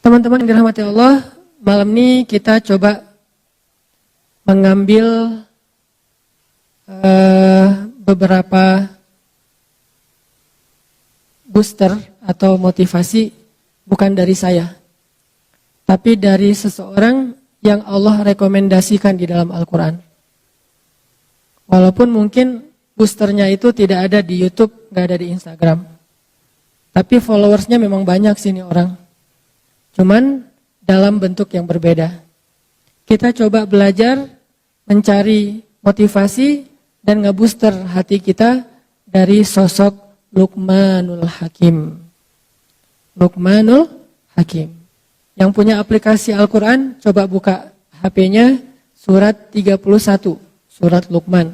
Teman-teman yang dirahmati Allah, malam ini kita coba mengambil beberapa booster atau motivasi bukan dari saya, tapi dari seseorang yang Allah rekomendasikan di dalam Al-Quran. Walaupun mungkin boosternya itu tidak ada di YouTube, nggak ada di Instagram, tapi followersnya memang banyak sini orang. Cuman dalam bentuk yang berbeda. Kita coba belajar mencari motivasi dan ngebooster hati kita dari sosok Luqmanul Hakim. Luqmanul Hakim. Yang punya aplikasi Al-Quran, coba buka HP-nya surat 31, surat Luqman.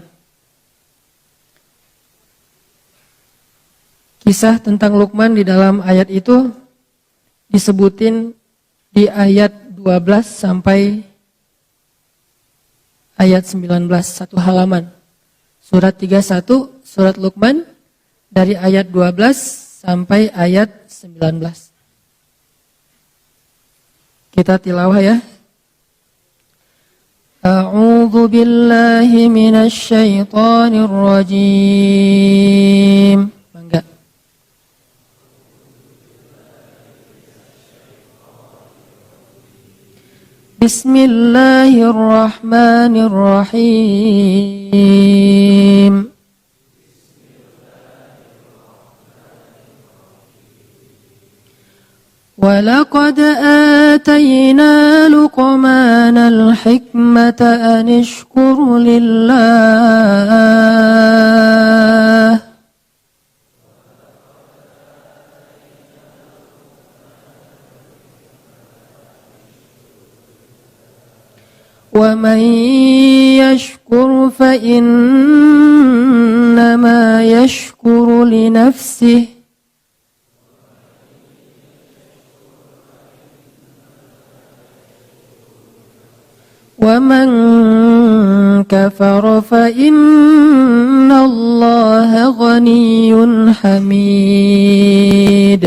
Kisah tentang Luqman di dalam ayat itu disebutin di ayat 12 sampai ayat 19, satu halaman. Surat 31, surat Luqman, dari ayat 12 sampai ayat 19. Kita tilawah ya. A'udzu billahi minasy syaithanir rajim. Mangga. Bismillahirrahmanirrahim. وَلَقَدْ آتَيْنَا لُقْمَانَ الْحِكْمَةَ أَنِ اشْكُرْ لِلَّهِ وَمَنْ يَشْكُرْ فَإِنَّمَا يَشْكُرُ لِنَفْسِهِ وَمَنْ كَفَرَ فَإِنَّ اللَّهَ غَنِيٌّ حَمِيدٌ.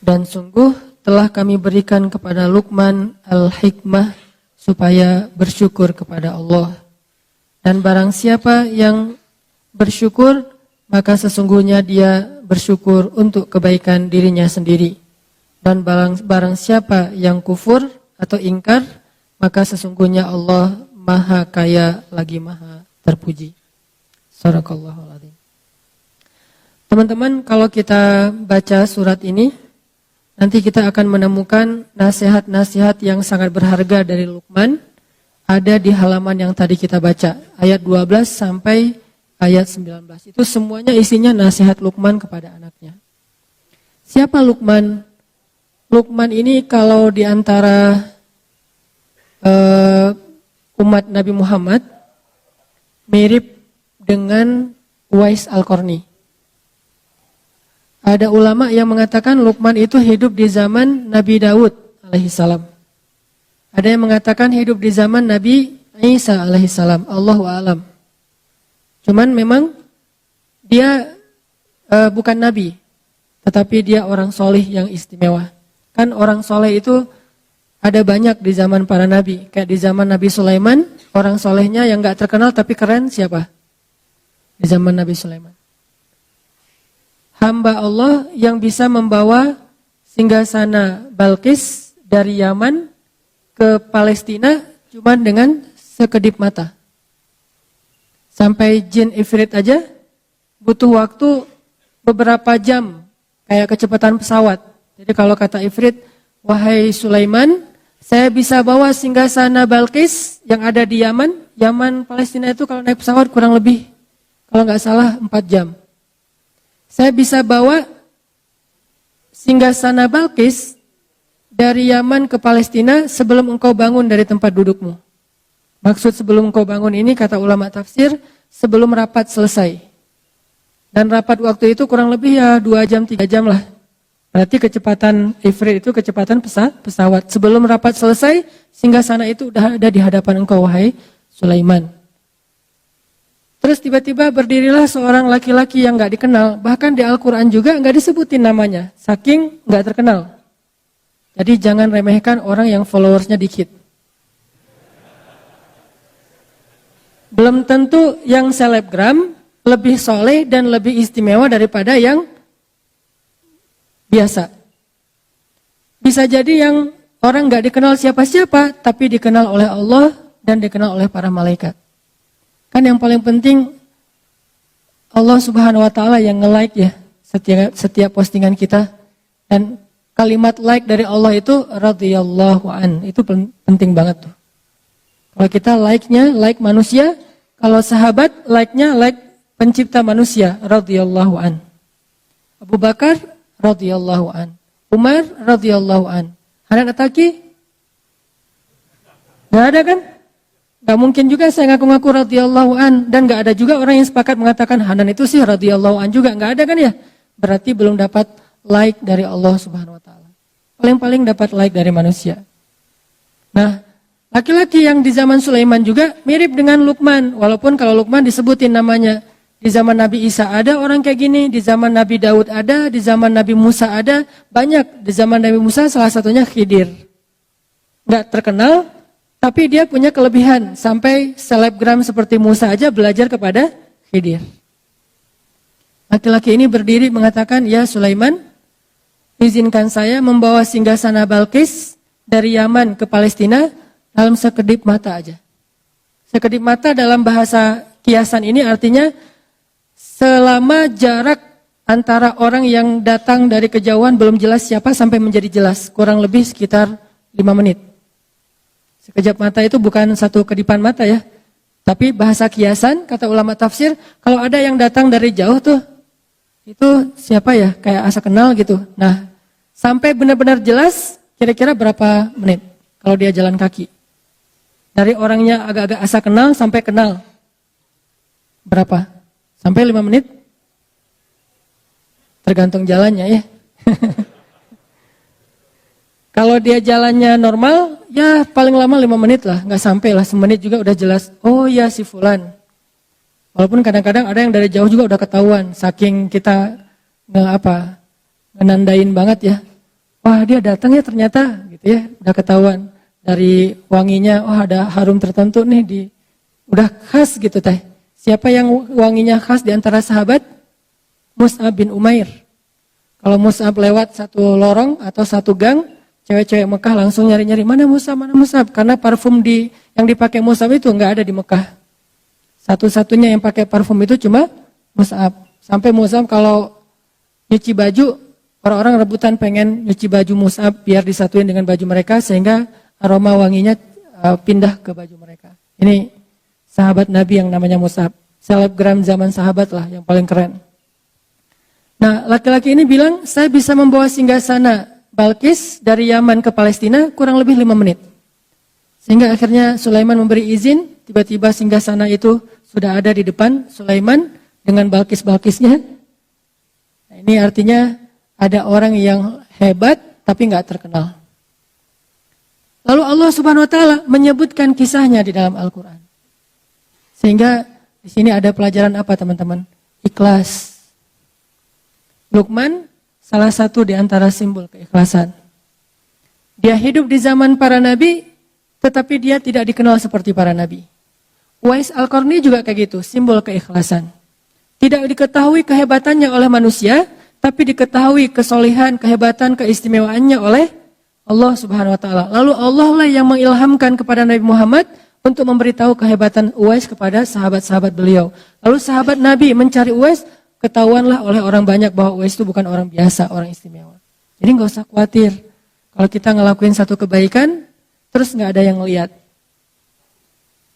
Dan sungguh telah kami berikan kepada Luqman al-hikmah supaya bersyukur kepada Allah. Dan barang siapa yang bersyukur, maka sesungguhnya dia bersyukur untuk kebaikan dirinya sendiri. Dan barang siapa yang kufur atau ingkar, maka sesungguhnya Allah maha kaya lagi maha terpuji. Shadaqallahul adzim. Teman-teman, kalau kita baca surat ini, nanti kita akan menemukan nasihat-nasihat yang sangat berharga dari Luqman. Ada di halaman yang tadi kita baca, ayat 12 sampai ayat 19. Itu semuanya isinya nasihat Luqman kepada anaknya. Siapa Luqman? Luqman ini kalau di antara umat Nabi Muhammad mirip dengan Uwais Al-Qarni. Ada ulama yang mengatakan Luqman itu hidup di zaman Nabi Daud alaihissalam. Ada yang mengatakan hidup di zaman Nabi Isa alaihissalam. Allahu a'lam. Cuman memang dia bukan nabi, tetapi dia orang soleh yang istimewa. Kan orang soleh itu ada banyak di zaman para nabi. Kayak di zaman Nabi Sulaiman, orang solehnya yang gak terkenal tapi keren siapa? Di zaman Nabi Sulaiman. Hamba Allah yang bisa membawa singgasana Balqis dari Yaman ke Palestina cuma dengan sekedip mata. Sampai jin ifrit aja butuh waktu beberapa jam, kayak kecepatan pesawat. Jadi kalau kata ifrit, wahai Sulaiman, saya bisa bawa singgasana Balqis yang ada di Yaman. Yaman Palestina itu kalau naik pesawat kurang lebih, kalau nggak salah 4 jam. Saya bisa bawa singgasana Balqis dari Yaman ke Palestina sebelum engkau bangun dari tempat dudukmu. Maksud sebelum engkau bangun ini, kata ulama tafsir, sebelum rapat selesai. Dan rapat waktu itu kurang lebih ya 2 jam, 3 jam lah. Berarti kecepatan ifrit itu kecepatan pesawat. Sebelum rapat selesai, singgasana itu udah ada di hadapan engkau, wahai Sulaiman. Terus tiba-tiba berdirilah seorang laki-laki yang gak dikenal. Bahkan di Al-Quran juga gak disebutin namanya. Saking gak terkenal. Jadi jangan remehkan orang yang followersnya dikit. Belum tentu yang selebgram lebih soleh dan lebih istimewa daripada yang biasa. Bisa jadi yang orang gak dikenal siapa-siapa, tapi dikenal oleh Allah dan dikenal oleh para malaikat. Kan yang paling penting Allah Subhanahu wa taala yang nge-like ya setiap postingan kita. Dan kalimat like dari Allah itu radhiyallahu an. Itu penting banget tuh. Kalau kita like-nya like manusia, kalau sahabat like-nya like pencipta manusia radhiyallahu an. Abu Bakar radhiyallahu an. Umar radhiyallahu an. Hanan Ataki? Gak ada kan? Gak mungkin juga saya ngaku-ngaku radhiyallahu an. Dan gak ada juga orang yang sepakat mengatakan Hanan itu sih radhiyallahu an juga. Gak ada kan ya? Berarti belum dapat like dari Allah Subhanahu wa taala. Paling-paling dapat like dari manusia. Nah, laki-laki yang di zaman Sulaiman juga mirip dengan Luqman. Walaupun kalau Luqman disebutin namanya. Di zaman Nabi Isa ada orang kayak gini. Di zaman Nabi Daud ada. Di zaman Nabi Musa ada. Banyak. Di zaman Nabi Musa salah satunya Khidir. Gak terkenal. Tapi dia punya kelebihan, sampai selebgram seperti Musa aja belajar kepada Khidir. Laki-laki ini berdiri mengatakan, ya Sulaiman, izinkan saya membawa singgasana Balqis dari Yaman ke Palestina dalam sekedip mata aja. Sekedip mata dalam bahasa kiasan ini artinya selama jarak antara orang yang datang dari kejauhan belum jelas siapa sampai menjadi jelas. Kurang lebih sekitar 5 menit. Sekejap mata itu bukan satu kedipan mata ya. Tapi bahasa kiasan, kata ulama tafsir, kalau ada yang datang dari jauh tuh, itu siapa ya? Kayak asa kenal gitu. Nah, sampai benar-benar jelas, kira-kira berapa menit kalau dia jalan kaki? Dari orangnya agak-agak asa kenal sampai kenal. Berapa? Sampai 5 menit? Tergantung jalannya ya. Kalau dia jalannya normal, ya paling lama 5 menit lah, nggak sampai lah, semenit juga udah jelas. Oh ya si Fulan. Walaupun kadang-kadang ada yang dari jauh juga udah ketahuan, saking kita ngenandain banget ya. Wah dia datang ya ternyata, gitu ya, udah ketahuan dari wanginya. Oh ada harum tertentu nih udah khas gitu teh. Siapa yang wanginya khas di antara sahabat? Mus'ab bin Umair. Kalau Mus'ab lewat satu lorong atau satu gang, cewek-cewek Mekah langsung nyari-nyari mana Mus'ab, karena parfum yang dipakai Mus'ab itu nggak ada di Mekah. Satu-satunya yang pakai parfum itu cuma Mus'ab. Sampai Mus'ab kalau nyuci baju, orang-orang rebutan pengen nyuci baju Mus'ab biar disatuin dengan baju mereka sehingga aroma wanginya pindah ke baju mereka. Ini sahabat Nabi yang namanya Mus'ab. Selebgram zaman sahabat lah yang paling keren. Nah, laki-laki ini bilang, saya bisa membawa singgasana Balqis dari Yaman ke Palestina kurang lebih 5 menit. Sehingga akhirnya Sulaiman memberi izin, tiba-tiba singgasana itu sudah ada di depan Sulaiman dengan Balqis-Balqisnya. Nah, ini artinya ada orang yang hebat tapi nggak terkenal. Lalu Allah Subhanahu wa taala menyebutkan kisahnya di dalam Al-Qur'an. Sehingga di sini ada pelajaran apa teman-teman? Ikhlas. Luqman salah satu di antara simbol keikhlasan. Dia hidup di zaman para nabi, tetapi dia tidak dikenal seperti para nabi. Uwais Al-Qarni juga kayak gitu, simbol keikhlasan. Tidak diketahui kehebatannya oleh manusia, tapi diketahui kesolehan, kehebatan, keistimewaannya oleh Allah Subhanahu wa taala. Lalu Allah lah yang mengilhamkan kepada Nabi Muhammad untuk memberitahu kehebatan Uwais kepada sahabat-sahabat beliau. Lalu sahabat Nabi mencari Uwais, ketahuanlah oleh orang banyak bahwa Uwais itu bukan orang biasa, orang istimewa. Jadi nggak usah khawatir kalau kita ngelakuin satu kebaikan, terus nggak ada yang lihat.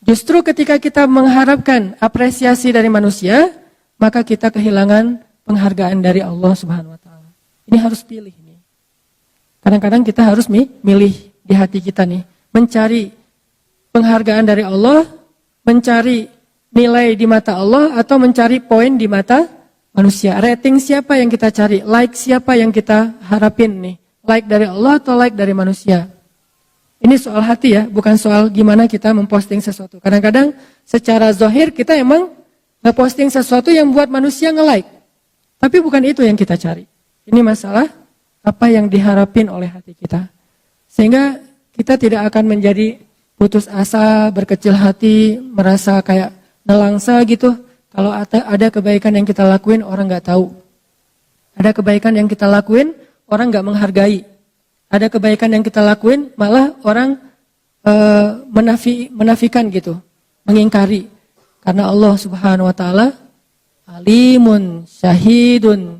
Justru ketika kita mengharapkan apresiasi dari manusia, maka kita kehilangan penghargaan dari Allah Subhanahu wa taala. Ini harus pilih nih. Kadang-kadang kita harus milih di hati kita nih, mencari penghargaan dari Allah, mencari nilai di mata Allah atau mencari poin di mata manusia. Rating siapa yang kita cari? Like siapa yang kita harapin nih? Like dari Allah atau like dari manusia? Ini soal hati ya, bukan soal gimana kita memposting sesuatu. Kadang-kadang secara zahir kita emang ngeposting sesuatu yang buat manusia nge-like. Tapi bukan itu yang kita cari. Ini masalah apa yang diharapin oleh hati kita. Sehingga kita tidak akan menjadi putus asa, berkecil hati, merasa kayak nelangsa gitu. Kalau ada kebaikan yang kita lakuin, orang gak tahu. Ada kebaikan yang kita lakuin, orang gak menghargai. Ada kebaikan yang kita lakuin, malah orang menafikan gitu, mengingkari. Karena Allah Subhanahu wa taala alimun, syahidun.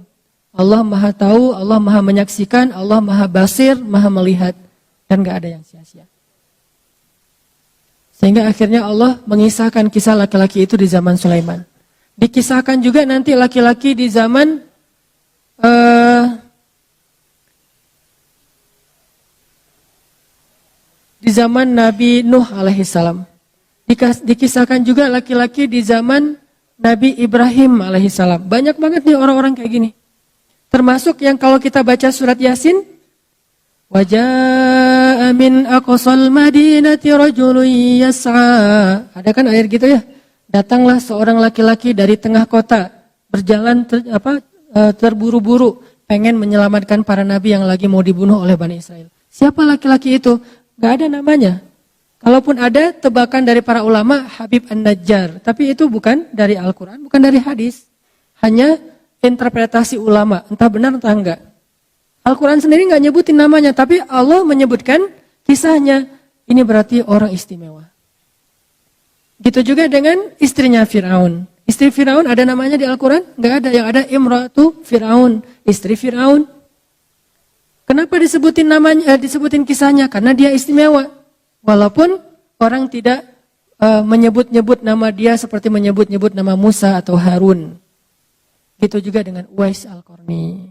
Allah Maha tahu, Allah Maha menyaksikan, Allah Maha basir, Maha melihat, dan gak ada yang sia-sia. Sehingga akhirnya Allah mengisahkan kisah laki-laki itu di zaman Sulaiman. Dikisahkan juga nanti laki-laki di zaman Nabi Nuh alaihissalam. Dikisahkan juga laki-laki di zaman Nabi Ibrahim alaihissalam. Banyak banget nih orang-orang kayak gini. Termasuk yang kalau kita baca surat Yasin, waja'a min aqsal madinati rajulun yas'a. Ada kan ayat gitu ya? Datanglah seorang laki-laki dari tengah kota, berjalan terburu-buru, pengen menyelamatkan para nabi yang lagi mau dibunuh oleh Bani Israel. Siapa laki-laki itu? Gak ada namanya. Kalaupun ada, tebakan dari para ulama Habib An-Najjar. Tapi itu bukan dari Al-Quran, bukan dari hadis. Hanya interpretasi ulama, entah benar entah enggak. Al-Quran sendiri enggak nyebutin namanya, tapi Allah menyebutkan kisahnya. Ini berarti orang istimewa. Gitu juga dengan istrinya Fir'aun. Istri Fir'aun ada namanya di Al-Quran? Enggak ada, yang ada Imratu Fir'aun, istri Fir'aun. Kenapa disebutin namanya, disebutin kisahnya? Karena dia istimewa. Walaupun orang tidak menyebut-nyebut nama dia seperti menyebut-nyebut nama Musa atau Harun. Gitu juga dengan Uwais Al-Qarni.